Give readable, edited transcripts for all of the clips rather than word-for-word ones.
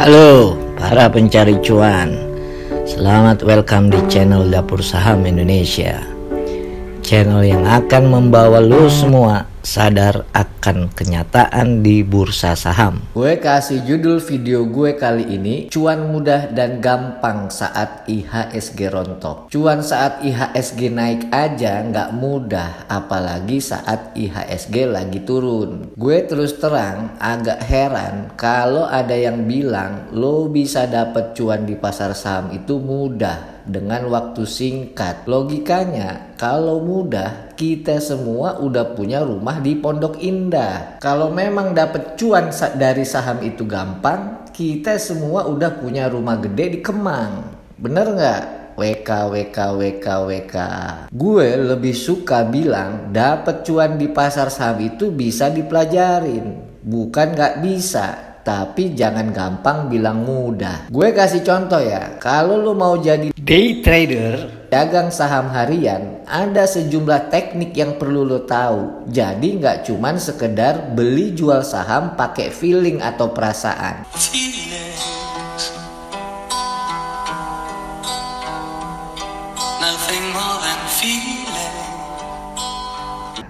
Halo para pencari cuan, selamat welcome di channel Dapur Saham Indonesia. Channel yang akan membawa lo semua sadar akan kenyataan di bursa saham. Gue kasih judul video gue kali ini, cuan mudah dan gampang saat IHSG rontok. Cuan saat IHSG naik aja nggak mudah, apalagi saat IHSG lagi turun. Gue terus terang agak heran kalau ada yang bilang lo bisa dapet cuan di pasar saham itu mudah dengan waktu singkat. Logikanya kalau mudah, kita semua udah punya rumah di Pondok Indah. Kalau memang dapat cuan dari saham itu gampang, kita semua udah punya rumah gede di Kemang. Bener nggak? WK. Gue lebih suka bilang dapat cuan di pasar saham itu bisa dipelajarin, bukan nggak bisa. Tapi jangan gampang bilang mudah. Gue kasih contoh ya, kalau lo mau jadi day trader, dagang saham harian, ada sejumlah teknik yang perlu lo tahu. Jadi nggak cuman sekedar beli jual saham pakai feeling atau perasaan.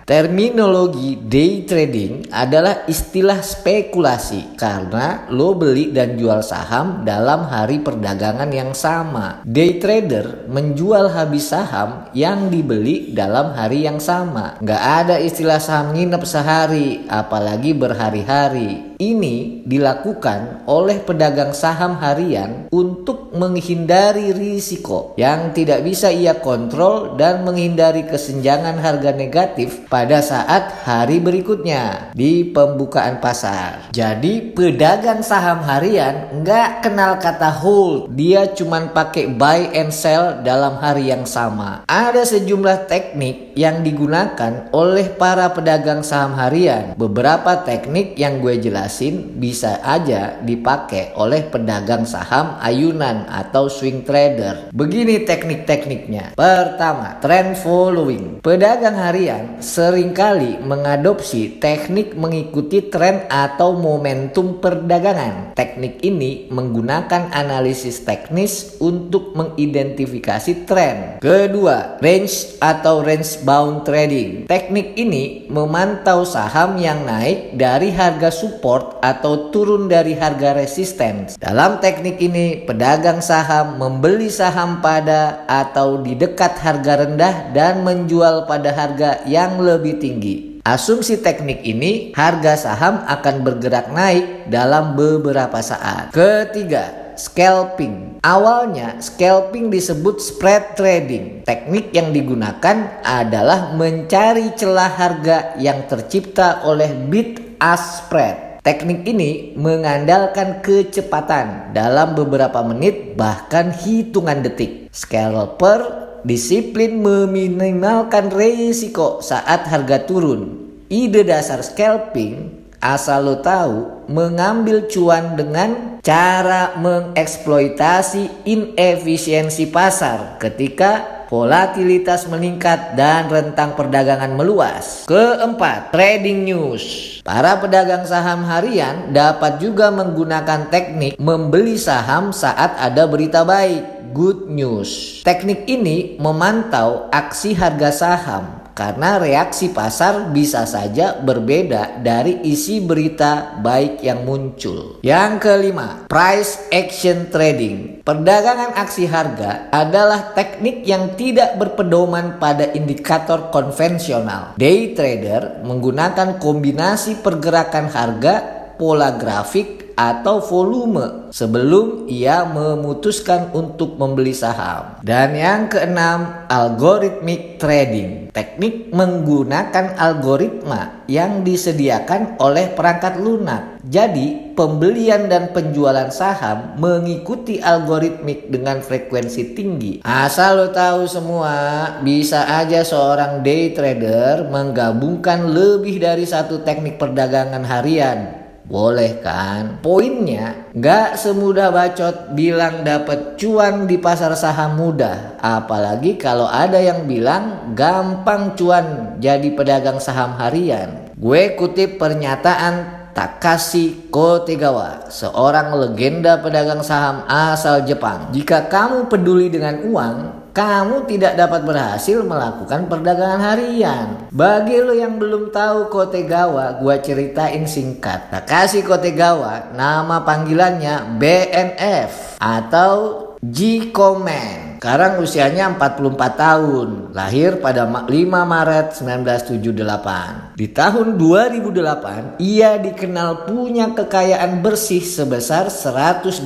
Terminologi day trading adalah istilah spekulasi karena lo beli dan jual saham dalam hari perdagangan yang sama. Day trader menjual habis saham yang dibeli dalam hari yang sama. Nggak ada istilah saham nginep sehari, apalagi berhari-hari. Ini dilakukan oleh pedagang saham harian untuk menghindari risiko yang tidak bisa ia kontrol dan menghindari kesenjangan harga negatif pada saat hari berikutnya di pembukaan pasar. Jadi pedagang saham harian nggak kenal kata hold, dia cuman pakai buy and sell dalam hari yang sama. Ada sejumlah teknik yang digunakan oleh para pedagang saham harian. Beberapa teknik yang gue jelasin bisa aja dipakai oleh pedagang saham ayunan atau swing trader. Begini teknik-tekniknya. Pertama, trend following. Pedagang harian seringkali mengadopsi teknik mengikuti tren atau momentum perdagangan. Teknik ini menggunakan analisis teknis untuk mengidentifikasi tren. Kedua, range atau range bound trading. Teknik ini memantau saham yang naik dari harga support atau turun dari harga resistance. Dalam teknik ini, pedagang saham membeli saham pada atau di dekat harga rendah dan menjual pada harga yang lebih tinggi. Asumsi teknik ini, harga saham akan bergerak naik dalam beberapa saat. Ketiga, scalping. Awalnya scalping disebut spread trading. Teknik yang digunakan adalah mencari celah harga yang tercipta oleh bid ask spread. Teknik ini mengandalkan kecepatan dalam beberapa menit bahkan hitungan detik. Scalper disiplin meminimalkan risiko saat harga turun. Ide dasar scalping, asal lo tahu, mengambil cuan dengan cara mengeksploitasi inefisiensi pasar ketika volatilitas meningkat dan rentang perdagangan meluas. Keempat, trading news. Para pedagang saham harian dapat juga menggunakan teknik membeli saham saat ada berita baik, good news. Teknik ini memantau aksi harga saham karena reaksi pasar bisa saja berbeda dari isi berita baik yang muncul. Yang kelima, price action trading. Perdagangan aksi harga adalah teknik yang tidak berpedoman pada indikator konvensional. Day trader menggunakan kombinasi pergerakan harga, pola grafik, atau volume sebelum ia memutuskan untuk membeli saham. Dan yang keenam, algorithmic trading. Teknik menggunakan algoritma yang disediakan oleh perangkat lunak. Jadi, pembelian dan penjualan saham mengikuti algoritmik dengan frekuensi tinggi. Asal lo tahu semua, bisa aja seorang day trader menggabungkan lebih dari satu teknik perdagangan harian. Boleh kan? Poinnya, gak semudah bacot bilang dapat cuan di pasar saham mudah. Apalagi kalau ada yang bilang gampang cuan jadi pedagang saham harian. Gue kutip pernyataan Takashi Kotegawa, seorang legenda pedagang saham asal Jepang. Jika kamu peduli dengan uang, kamu tidak dapat berhasil melakukan perdagangan harian. Bagi lo yang belum tahu Kotegawa, gua ceritain singkat. Takashi Kotegawa, nama panggilannya BNF atau G-Komen. Sekarang usianya 44 tahun. Lahir pada 5 Maret 1978. Di tahun 2008, ia dikenal punya kekayaan bersih sebesar 185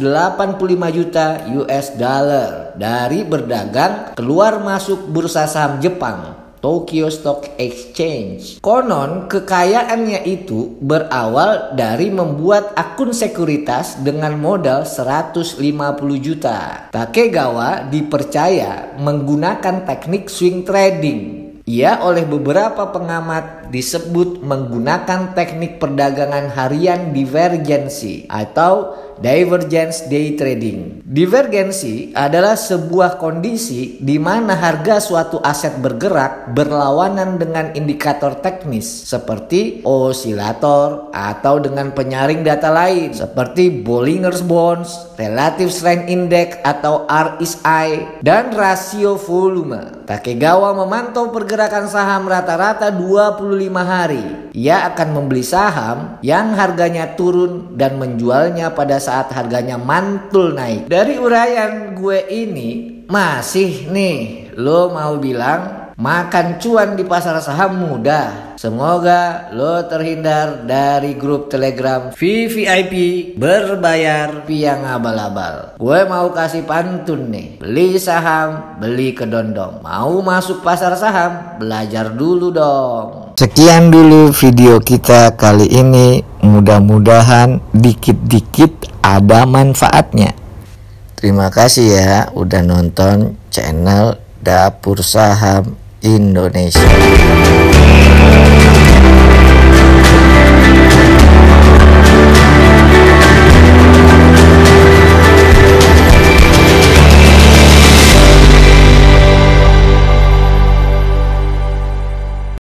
juta US dollar dari berdagang keluar masuk bursa saham Jepang, Tokyo Stock Exchange. Konon kekayaannya itu berawal dari membuat akun sekuritas dengan modal 150 juta. Takegawa dipercaya menggunakan teknik swing trading. Ia oleh beberapa pengamat disebut menggunakan teknik perdagangan harian divergensi atau divergence day trading. Divergensi adalah sebuah kondisi di mana harga suatu aset bergerak berlawanan dengan indikator teknis seperti osilator atau dengan penyaring data lain seperti Bollinger's Bonds, Relative Strength Index atau RSI, dan rasio volume. Takegawa memantau pergerakan saham rata-rata 25 hari. Ia akan membeli saham yang harganya turun dan menjualnya pada saat harganya mantul naik. Dari uraian gue ini masih nih lo mau bilang makan cuan di pasar saham mudah. Semoga lo terhindar dari grup Telegram VVIP berbayar yang abal-abal. Gue mau kasih pantun nih. Beli saham, beli kedondong. Mau masuk pasar saham, belajar dulu dong. Sekian dulu video kita kali ini. Mudah-mudahan dikit-dikit ada manfaatnya. Terima kasih ya udah nonton channel Dapur Saham Indonesia.